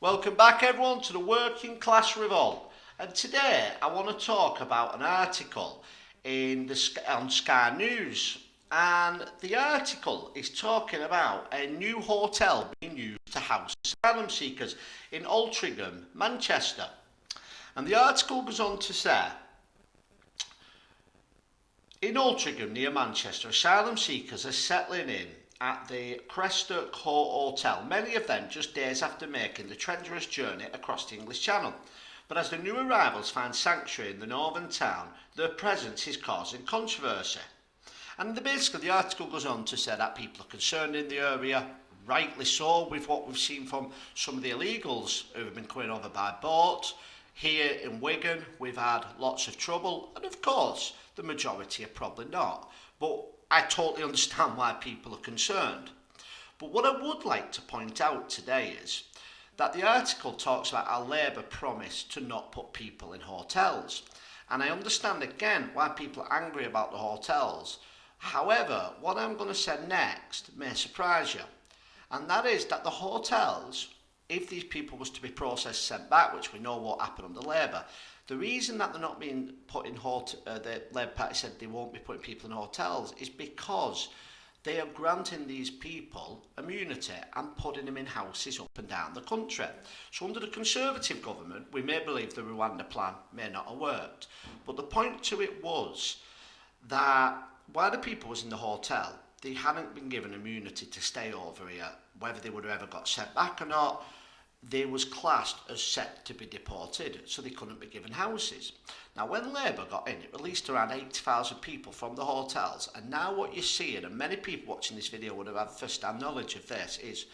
Welcome back everyone to the Working Class Revolt, and today I want to talk about an article on Sky News, and the article is talking about a new hotel being used to house asylum seekers in Altrincham, Manchester. And the article goes on to say, in Altrincham near Manchester, asylum seekers are settling in at the Cresta Court Hotel, many of them just days after making the treacherous journey across the English Channel. But as the new arrivals find sanctuary in the northern town, their presence is causing controversy. And basically the article goes on to say that people are concerned in the area, rightly so, with what we've seen from some of the illegals who have been coming over by boat. Here in Wigan, we've had lots of trouble, and of course, the majority are probably not. But I totally understand why people are concerned. But what I would like to point out today is that the article talks about our Labour promise to not put people in hotels. And I understand again why people are angry about the hotels. However, what I'm going to say next may surprise you. And that is that the hotels, if these people was to be processed sent back, which we know won't happen under Labour, the reason that they're not being put in the Labour Party said they won't be putting people in hotels is because they are granting these people immunity and putting them in houses up and down the country. So under the Conservative government, we may believe the Rwanda plan may not have worked. But the point to it was that while the people was in the hotel, they hadn't been given immunity to stay over here, whether they would have ever got sent back or not. They was classed as set to be deported, so they couldn't be given houses. Now, when Labour got in, it released around 80,000 people from the hotels, and now what you're seeing, and many people watching this video would have had first-hand knowledge of this, is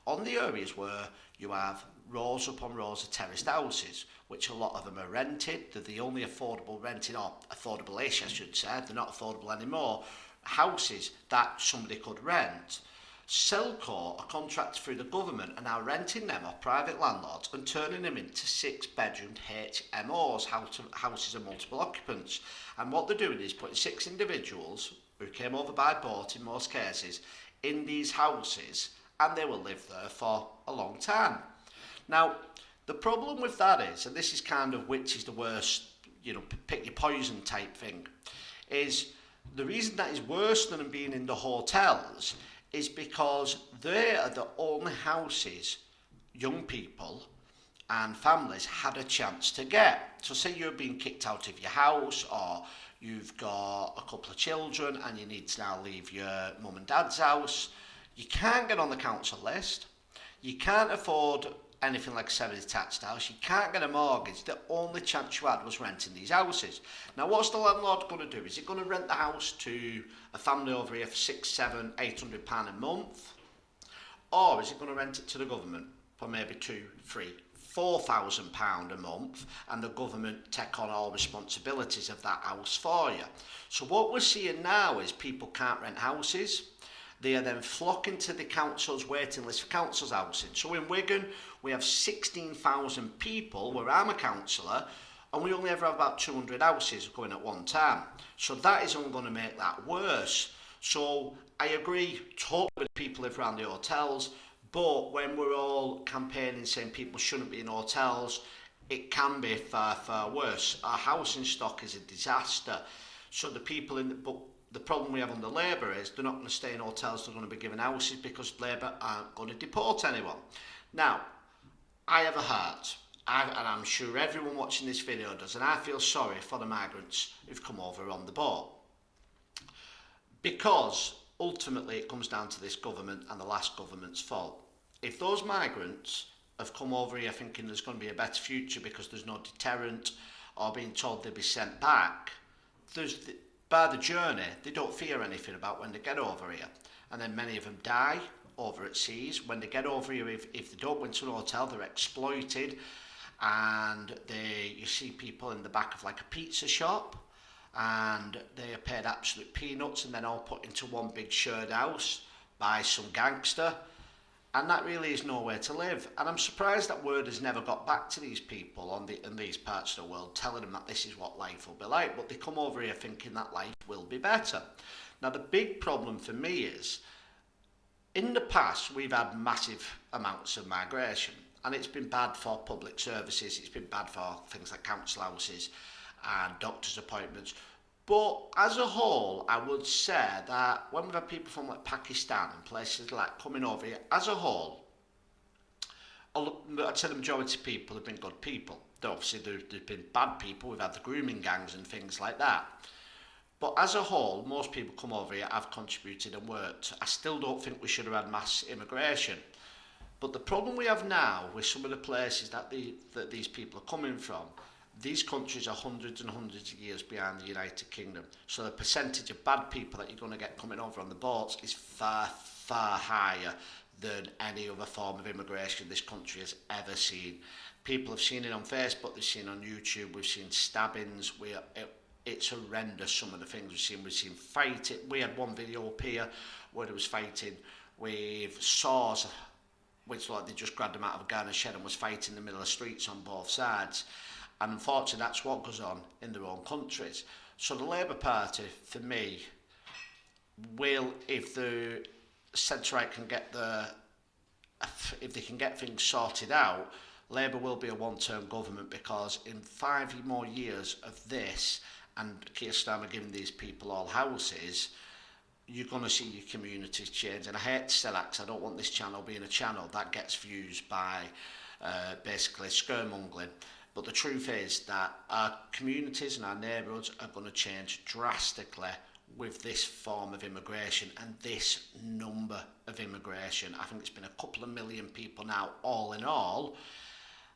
on the areas where you have rows upon rows of terraced houses, which a lot of them are rented. They're the only affordable rented, or affordable-ish, I should say, they're not affordable anymore, houses that somebody could rent. Selco, a contractor through the government, are now renting them off private landlords and turning them into 6-bedroom HMOs, houses of multiple occupants. And what they're doing is putting 6 individuals, who came over by boat in most cases, in these houses, and they will live there for a long time. Now, the problem with that is, and this is kind of which is the worst, pick your poison type thing, is the reason that is worse than them being in the hotels is because they are the only houses young people and families had a chance to get. So say you're being kicked out of your house, or you've got a couple of children and you need to now leave your mum and dad's house. You can't get on the council list. You can't afford anything like a semi-detached house. You can't get a mortgage. The only chance you had was renting these houses. Now, what's the landlord going to do? Is he going to rent the house to a family over here for £600, £700, £800 a month? Or is he going to rent it to the government for maybe £2,000, £3,000, £4,000 a month, and the government take on all responsibilities of that house for you? So what we're seeing now is people can't rent houses. They are then flocking to the council's waiting list for council's housing. So in Wigan, we have 16,000 people where I'm a councillor, and we only ever have about 200 houses going at one time. So that is only going to make that worse. So I agree totally with people live around the hotels, but when we're all campaigning saying people shouldn't be in hotels, it can be far, far worse. Our housing stock is a disaster. So the people the problem we have under Labour is they're not going to stay in hotels, they're going to be given houses because Labour aren't going to deport anyone. Now, I have a heart, and I'm sure everyone watching this video does, and I feel sorry for the migrants who've come over on the boat. Because ultimately it comes down to this government and the last government's fault. If those migrants have come over here thinking there's going to be a better future because there's no deterrent, or being told they'll be sent back, by the journey, they don't fear anything about when they get over here. And then many of them die over at seas. When they get over here, if they don't go into an hotel, they're exploited. And you see people in the back of like a pizza shop, and they are paid absolute peanuts and then all put into one big shared house by some gangster. And that really is nowhere to live. And I'm surprised that word has never got back to these people in these parts of the world, telling them that this is what life will be like. But they come over here thinking that life will be better. Now, the big problem for me is, in the past, we've had massive amounts of migration. and it's been bad for public services, it's been bad for things like council houses and doctors' appointments. But as a whole, I would say that when we've had people from like Pakistan and places like coming over here, as a whole, I'd say the majority of people have been good people. Obviously, there's been bad people. We've had the grooming gangs and things like that. But as a whole, most people come over here, have contributed and worked. I still don't think we should have had mass immigration. But the problem we have now with some of the places that these people are coming from, these countries are hundreds and hundreds of years behind the United Kingdom. So the percentage of bad people that you're going to get coming over on the boats is far, far higher than any other form of immigration this country has ever seen. People have seen it on Facebook, they've seen it on YouTube, we've seen stabbings, it's horrendous some of the things we've seen. We've seen fighting. We had one video up here where there was fighting with saws, which like they just grabbed them out of a garden shed and was fighting in the middle of the streets on both sides. And unfortunately, that's what goes on in their own countries. So the Labour Party, for me, will, if the centre-right can get if they can get things sorted out, Labour will be a one-term government, because in 5 more years of this, and Keir Starmer giving these people all houses, you're going to see your communities change. And I hate to say that, because I don't want this channel being a channel that gets views by basically scaremongering. But the truth is that our communities and our neighbourhoods are going to change drastically with this form of immigration and this number of immigration. I think it's been a couple of million people now, all in all.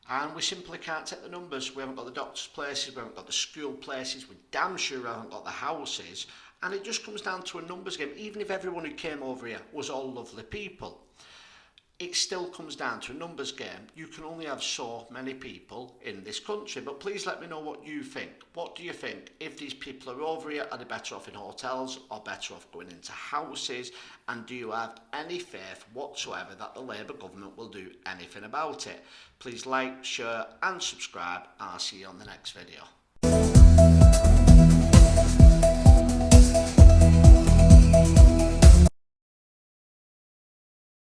And we simply can't take the numbers. We haven't got the doctors' places, we haven't got the school places, we damn sure haven't got the houses. And it just comes down to a numbers game. Even if everyone who came over here was all lovely people, it still comes down to a numbers game. You can only have so many people in this country. But please let me know what you think. What do you think? If these people are over here, are they better off in hotels or better off going into houses? And do you have any faith whatsoever that the Labour government will do anything about it? Please like, share and subscribe, and I'll see you on the next video.